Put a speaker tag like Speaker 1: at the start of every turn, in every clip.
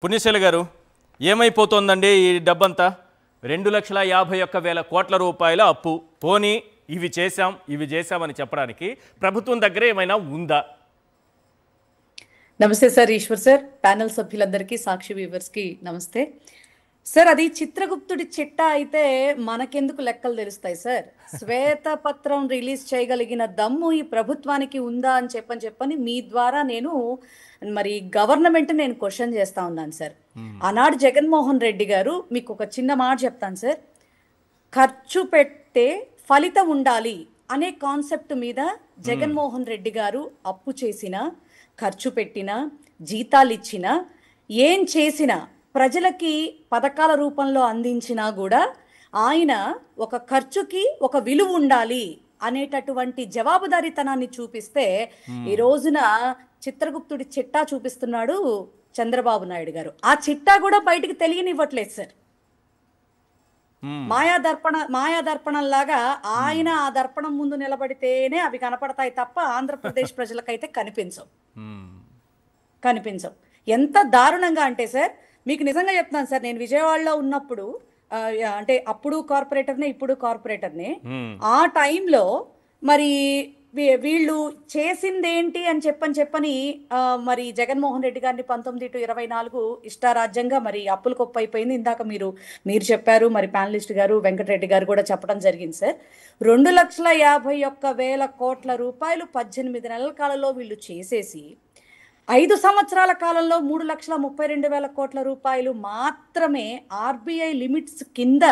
Speaker 1: పుణ్యశైల గారు ఏమైపోతుందండి ఈ డబ్బంతా 2,51,000 కోట్ల రూపాయల అప్పు పోనీ ఇవి చేశామని చెప్పడానికి ప్రభుత్వం దగ్గర ఏమైనా ఉందా?
Speaker 2: నమస్తే సార్, ఈశ్వర్ సార్, ప్యానెల్ సభ్యులందరికీ, సాక్షి వ్యూవర్స్ కి నమస్తే సార్. అది చిత్రగుప్తుడి చిట్టా అయితే మనకెందుకు లెక్కలు తెలుస్తాయి సార్? శ్వేతపత్రం రిలీజ్ చేయగలిగిన దమ్ము ఈ ప్రభుత్వానికి ఉందా అని చెప్పని మీ ద్వారా నేను గవర్నమెంట్ నేను క్వశ్చన్ చేస్తా ఉన్నాను సార్. ఆనాడు జగన్మోహన్ రెడ్డి గారు, మీకు ఒక చిన్న మాట చెప్తాను సార్, ఖర్చు పెట్టే ఫలితం ఉండాలి అనే కాన్సెప్ట్ మీద జగన్మోహన్ రెడ్డి గారు అప్పు చేసిన, ఖర్చు పెట్టిన, జీతాలు ఇచ్చిన, ఏం చేసినా, ప్రజలకి పథకాల రూపంలో అందించినా కూడా ఆయన ఒక ఖర్చుకి ఒక విలువ ఉండాలి అనేటటువంటి జవాబుదారీతనాన్ని చూపిస్తే ఈ రోజున చిత్రగుప్తుడి చిట్టా చూపిస్తున్నాడు చంద్రబాబు నాయుడు గారు. ఆ చిట్టా కూడా బయటికి తెలియనివ్వట్లేదు సార్. మాయా దర్పణంలాగా ఆయన ఆ దర్పణం ముందు నిలబడితేనే అవి కనపడతాయి తప్ప ఆంధ్రప్రదేశ్ ప్రజలకైతే కనిపించవు. ఎంత దారుణంగా అంటే సార్, మీకు నిజంగా చెప్తాను సార్, నేను విజయవాడలో ఉన్నప్పుడు, అంటే అప్పుడు కార్పొరేటర్నే ఇప్పుడు కార్పొరేటర్నే, ఆ టైంలో మరి వీళ్ళు చేసిందేంటి అని చెప్పని మరి జగన్మోహన్ రెడ్డి గారిని 19-24 ఇష్టారాజ్యంగా మరి అప్పుల కొప్ప అయిపోయింది. ఇందాక మీరు చెప్పారు, మరి ప్యానలిస్ట్ గారు వెంకటరెడ్డి గారు కూడా చెప్పడం జరిగింది సార్. 2,51,000 కోట్ల రూపాయలు 18 నెలల కాలంలో వీళ్ళు చేసేసి 5 సంవత్సరాల కాలంలో 3,32,000 కోట్ల రూపాయలు మాత్రమే ఆర్బీఐ లిమిట్స్ కింద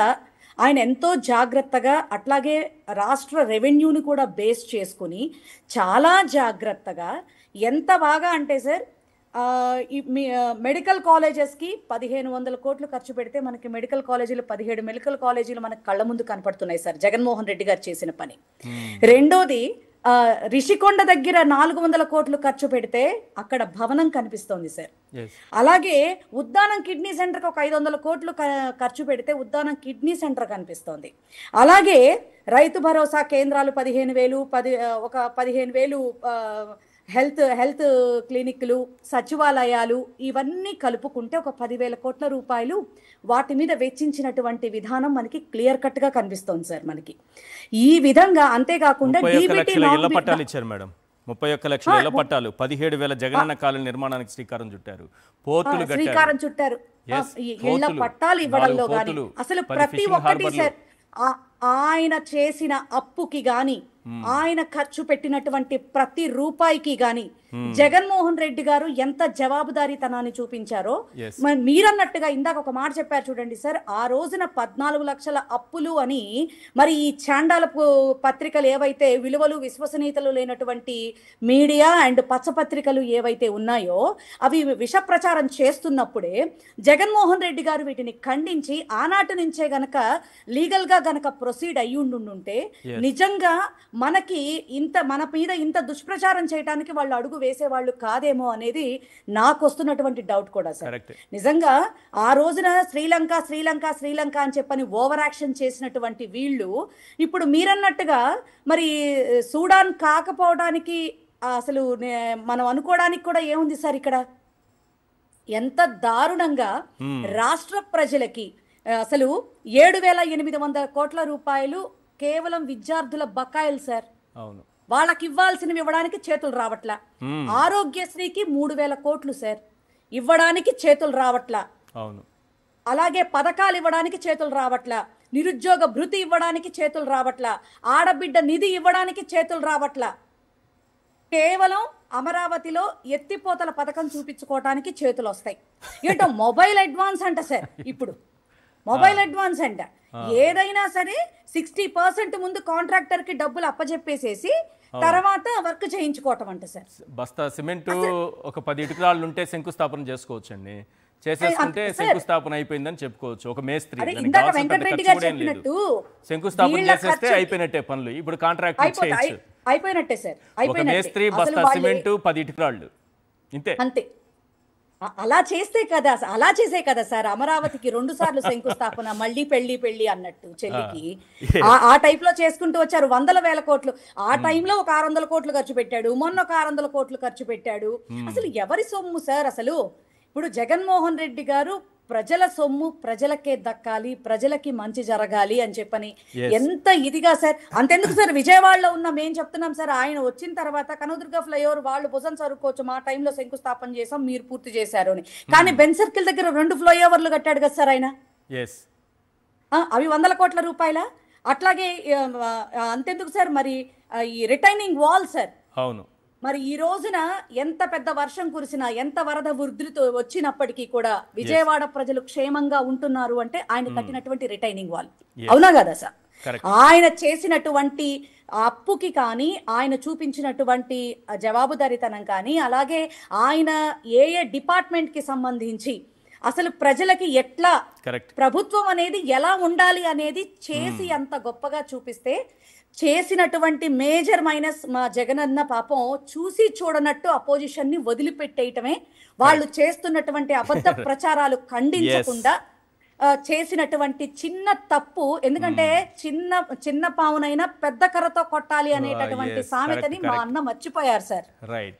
Speaker 2: ఆయన ఎంతో జాగ్రత్తగా, అట్లాగే రాష్ట్ర రెవెన్యూని కూడా బేస్ చేసుకుని చాలా జాగ్రత్తగా, ఎంత బాగా అంటే సార్, మెడికల్ కాలేజెస్కి 1,500 కోట్లు ఖర్చు పెడితే మనకి మెడికల్ కాలేజీలు 17 మెడికల్ కాలేజీలు మనకు కళ్ళ ముందు కనపడుతున్నాయి సార్, జగన్మోహన్ రెడ్డి గారు చేసిన పని. రెండోది, రిషికొండ దగ్గర 400 కోట్లు ఖర్చు పెడితే అక్కడ భవనం కనిపిస్తోంది సార్. అలాగే ఉద్దానం కిడ్నీ సెంటర్కి ఒక 500 కోట్లు ఖర్చు పెడితే ఉద్దానం కిడ్నీ సెంటర్ కనిపిస్తోంది. అలాగే రైతు భరోసా కేంద్రాలు 15,000 హెల్త్ క్లినిక్లు, సచివాలయాలు, ఇవన్నీ కలుపుకుంటే ఒక 10,000 కోట్ల రూపాయలు వాటి మీద వెచ్చించినటువంటి విధానం మనకి క్లియర్ కట్ గా కనిపిస్తోంది సార్ మనకి. ఈ విధంగా అంతేకాకుండా
Speaker 1: 31 పట్టాలు ఇచ్చారు మేడం, 31 లక్షల ఇళ్ల పట్టాలు, 17,000 జగనన్న కాలనీ నిర్మాణానికి శ్రీకారం చుట్టారు.
Speaker 2: ఇళ్ల పట్టాలు ఇవ్వడంలో గానీ, అసలు ప్రతి ఒక్కటి సార్, ఆయన చేసిన అప్పుకి గాని, ఆయన ఖర్చు పెట్టినటువంటి ప్రతి రూపాయికి గాని జగన్మోహన్ రెడ్డి గారు ఎంత జవాబుదారీతనాన్ని చూపించారో, మీరన్నట్టుగా ఇందాక ఒక మాట చెప్పారు చూడండి సార్, ఆ రోజున 14 లక్షల అప్పులు అని మరి ఈ చాండాలపు పత్రికలు ఏవైతే విలువలు విశ్వసనీయతలు లేనటువంటి మీడియా అండ్ పచ్చపత్రికలు ఏవైతే ఉన్నాయో అవి విష ప్రచారం చేస్తున్నప్పుడే జగన్మోహన్ రెడ్డి గారు వీటిని ఖండించి ఆనాటి నుంచే గనక లీగల్ గా గనక ప్రొసీడ్ అయ్యుండుంటే నిజంగా మనకి మన మీద ఇంత దుష్ప్రచారం చేయడానికి వాళ్ళు అడుగు వేసేవాళ్ళు కాదేమో అనేది నాకు వస్తున్నటువంటి డౌట్ కూడా సార్. నిజంగా ఆ రోజున శ్రీలంక అని చెప్పని ఓవర్ యాక్షన్ చేసినటువంటి వీళ్ళు ఇప్పుడు మీరన్నట్టుగా మరి సూడాన్ కాకపోవడానికి అసలు మనం అనుకోవడానికి కూడా ఏముంది సార్ ఇక్కడ? ఎంత దారుణంగా రాష్ట్ర ప్రజలకి అసలు 7,800 కోట్ల రూపాయలు కేవలం విద్యార్థుల బకాయిలు సార్. వాళ్ళకి ఇవ్వాల్సినవి ఇవ్వడానికి చేతులు రావట్లా. ఆరోగ్యశ్రీకి 3,000 కోట్లు సార్, ఇవ్వడానికి చేతులు రావట్లా. అలాగే పథకాలు ఇవ్వడానికి చేతులు రావట్లా, నిరుద్యోగ భృతి ఇవ్వడానికి చేతులు రావట్లా, ఆడబిడ్డ నిధి ఇవ్వడానికి చేతులు రావట్లా. కేవలం అమరావతిలో ఎత్తిపోతల పథకం చూపించుకోవటానికి చేతులు వస్తాయి. ఏంటో మొబైల్ అడ్వాన్స్ అంట సార్, ఇప్పుడు మొబైల్ అడ్వాన్స్ అంట. ఏదైనా సరే 60% ముందు కాంట్రాక్టర్ కి డబ్బులు అప్పచెప్పేసేసి తర్వాత వర్క్ చేయించుకోవటం అంట సార్.
Speaker 1: బస్తా సిమెంట్ ఒక 10 ఇటుకరాళ్ళు ఉంటే శంకుస్థాపన చేసుకోవచ్చండి, చేసేసుకుంటే శంకుస్థాపన అయిపోయిందని చెప్పుకోవచ్చు. ఒక మేస్త్రి
Speaker 2: వెంకటరెడ్డి గారు చెప్పినట్టు
Speaker 1: శంకుస్థాపన చేసేస్తే అయిపోయినట్టే పనులు. ఇప్పుడు కాంట్రాక్ట్
Speaker 2: అయిపోయినట్టే సార్,
Speaker 1: మేస్త్రి బస్తా సిమెంట్ 10 ఇటుకరాళ్ళు
Speaker 2: అంతే. అలా చేసే కదా సార్ అమరావతికి 2 సార్లు శంకుస్థాపన, మళ్ళీ పెళ్లి అన్నట్టు చెల్లికి ఆ టైప్ లో చేసుకుంటూ వచ్చారు. 100,000 కోట్లు ఆ టైంలో ఒక 600 కోట్లు ఖర్చు పెట్టాడు, మొన్న ఒక 600 కోట్లు ఖర్చు పెట్టాడు. అసలు ఎవరి సొమ్ము సార్? అసలు ఇప్పుడు జగన్మోహన్ రెడ్డి గారు ప్రజల సొమ్ము ప్రజలకే దక్కాలి, ప్రజలకి మంచి జరగాలి అని చెప్పని ఎంత ఇదిగా సార్. అంతెందుకు సార్, విజయవాడలో ఉన్న మేము చెప్తున్నాం సార్, ఆయన వచ్చిన తర్వాత కనకదుర్గ ఫ్లైఓవర్ వాళ్ళు భుజం సరుకోవచ్చు, మా టైంలో శంకుస్థాపన చేసాం, మీరు పూర్తి చేశారు అని. కానీ బెన్ సర్కిల్ దగ్గర 2 ఫ్లైఓవర్లు కట్టాడు కదా సార్ ఆయన. అవి 100 కోట్ల రూపాయల. అట్లాగే అంతెందుకు సార్, మరి ఈ రిటైనింగ్ వాల్ సార్,
Speaker 1: అవును,
Speaker 2: మరి ఈ రోజున ఎంత పెద్ద వర్షం కురిసినా, ఎంత వరద వృద్ధితో వచ్చినప్పటికీ కూడా విజయవాడ ప్రజలు క్షేమంగా ఉంటున్నారు అంటే ఆయన కట్టినటువంటి రిటైనింగ్ వాల్. అవునా కదా సార్? ఆయన చేసినటువంటి అప్పుకి కానీ, ఆయన చూపించినటువంటి జవాబుదారీతనం కానీ, అలాగే ఆయన ఏ డిపార్ట్మెంట్ కి సంబంధించి అసలు ప్రజలకి ఎట్లా ప్రభుత్వం అనేది ఎలా ఉండాలి అనేది చేసి అంత గొప్పగా చూపిస్తే, చేసినటువంటి మేజర్ మైనస్ మా జగనన్న పాపం చూసి చూడనట్టు అపోజిషన్ ని వదిలిపెట్టేయటమే. వాళ్ళు చేస్తున్నటువంటి అబద్ధ ప్రచారాలు ఖండించకుండా చేసినటువంటి చిన్న తప్పు. ఎందుకంటే చిన్న పావునైనా పెద్ద కర్రతో కొట్టాలి అనేటటువంటి సామెతని మా అన్న మర్చిపోయారు సార్.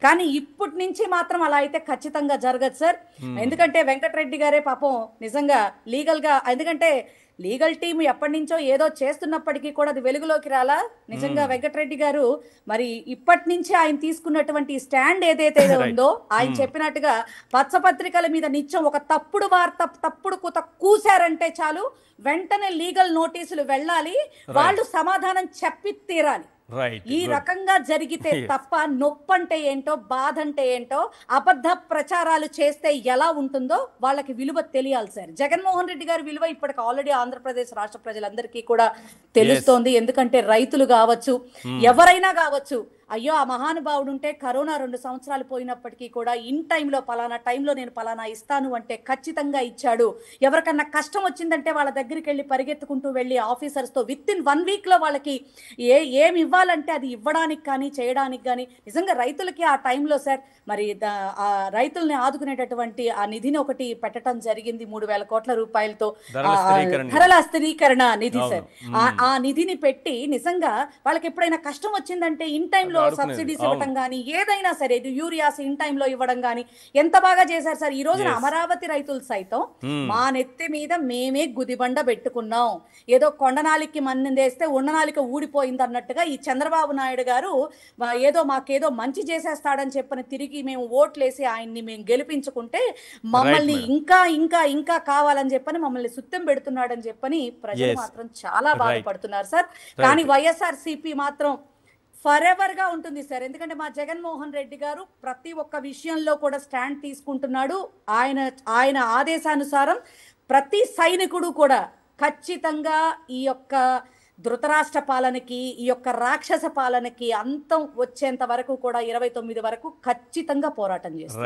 Speaker 2: కానీ ఇప్పటి నుంచి మాత్రం అలా అయితే ఖచ్చితంగా జరగదు సార్. ఎందుకంటే వెంకటరెడ్డి గారే పాపం నిజంగా లీగల్ గా, ఎందుకంటే లీగల్ టీం ఎప్పటి నుంచో ఏదో చేస్తున్నప్పటికీ కూడా అది వెలుగులోకి రాలా. నిజంగా వెంకటరెడ్డి గారు మరి ఇప్పటి నుంచి ఆయన తీసుకున్నటువంటి స్టాండ్ ఏదైతే ఉందో, ఆయన చెప్పినట్టుగా పచ్చపత్రికల మీద నిత్యం ఒక తప్పుడు వార్త, తప్పుడు కూత కూశారంటే చాలు, వెంటనే లీగల్ నోటీసులు వెళ్ళాలి, వాళ్ళు సమాధానం చెప్పి తీరాలి. ఈ రకంగా జరిగితే తప్ప నొప్పంటే ఏంటో, బాధ అంటే ఏంటో, అబద్ధ ప్రచారాలు చేస్తే ఎలా ఉంటుందో వాళ్ళకి విలువ తెలియాలి సార్. జగన్మోహన్ రెడ్డి గారి విలువ ఇప్పటికి ఆల్రెడీ ఆంధ్రప్రదేశ్ రాష్ట్ర ప్రజలందరికీ కూడా తెలుస్తోంది. ఎందుకంటే రైతులు కావచ్చు, ఎవరైనా కావచ్చు, అయ్యో ఆ మహానుభావుడు ఉంటే కరోనా 2 సంవత్సరాలు పోయినప్పటికీ కూడా ఇన్ టైంలో పలానా టైంలో నేను పలానా ఇస్తాను అంటే ఖచ్చితంగా ఇచ్చాడు. ఎవరికన్నా కష్టం వచ్చిందంటే వాళ్ళ దగ్గరికి వెళ్ళి పరిగెత్తుకుంటూ వెళ్ళి ఆఫీసర్స్తో విత్ ఇన్ 1 వీక్లో వాళ్ళకి ఏమి ఇవ్వాలంటే అది ఇవ్వడానికి కానీ చేయడానికి కానీ నిజంగా రైతులకి ఆ టైంలో సార్ మరి ఆ రైతుల్ని ఆదుకునేటటువంటి ఆ నిధిని ఒకటి పెట్టడం జరిగింది 3,000 కోట్ల రూపాయలతో, ధరల స్థిరీకరణ నిధి సార్. ఆ నిధిని పెట్టి నిజంగా వాళ్ళకి ఎప్పుడైనా కష్టం వచ్చిందంటే ఇన్ టైంలో సబ్సిడీస్ ఇవ్వడం కానీ, ఏదైనా సరే యూరియాస్ ఇన్ టైంలో ఇవ్వడం కానీ ఎంత బాగా చేశారు సార్. ఈ రోజున అమరావతి రైతులు సైతం మా నెత్తి మీద మేమే గుదిబండ పెట్టుకున్నాం, ఏదో కొండనాలికి మందేస్తే ఉండనాలిక ఊడిపోయింది అన్నట్టుగా ఈ చంద్రబాబు నాయుడు గారు ఏదో మాకేదో మంచి చేసేస్తాడని చెప్పని తిరిగి మేము ఓట్లేసి ఆయన్ని మేము గెలిపించుకుంటే మమ్మల్ని ఇంకా ఇంకా ఇంకా కావాలని చెప్పని మమ్మల్ని సుత్తం పెడుతున్నాడని చెప్పని ప్రజలు మాత్రం చాలా బాధపడుతున్నారు సార్. కానీ వైఎస్ఆర్సీపీ మాత్రం ఫరెవర్ గా ఉంటుంది సార్. ఎందుకంటే మా జగన్మోహన్ రెడ్డి గారు ప్రతి ఒక్క విషయంలో కూడా స్టాండ్ తీసుకుంటున్నాడు. ఆయన ఆదేశానుసారం ప్రతి సైనికుడు కూడా ఖచ్చితంగా ఈ యొక్క ధృతరాష్ట్ర పాలనకి, ఈ యొక్క రాక్షస పాలనకి అంతం వచ్చేంత వరకు కూడా 29 వరకు ఖచ్చితంగా పోరాటం చేస్తారు.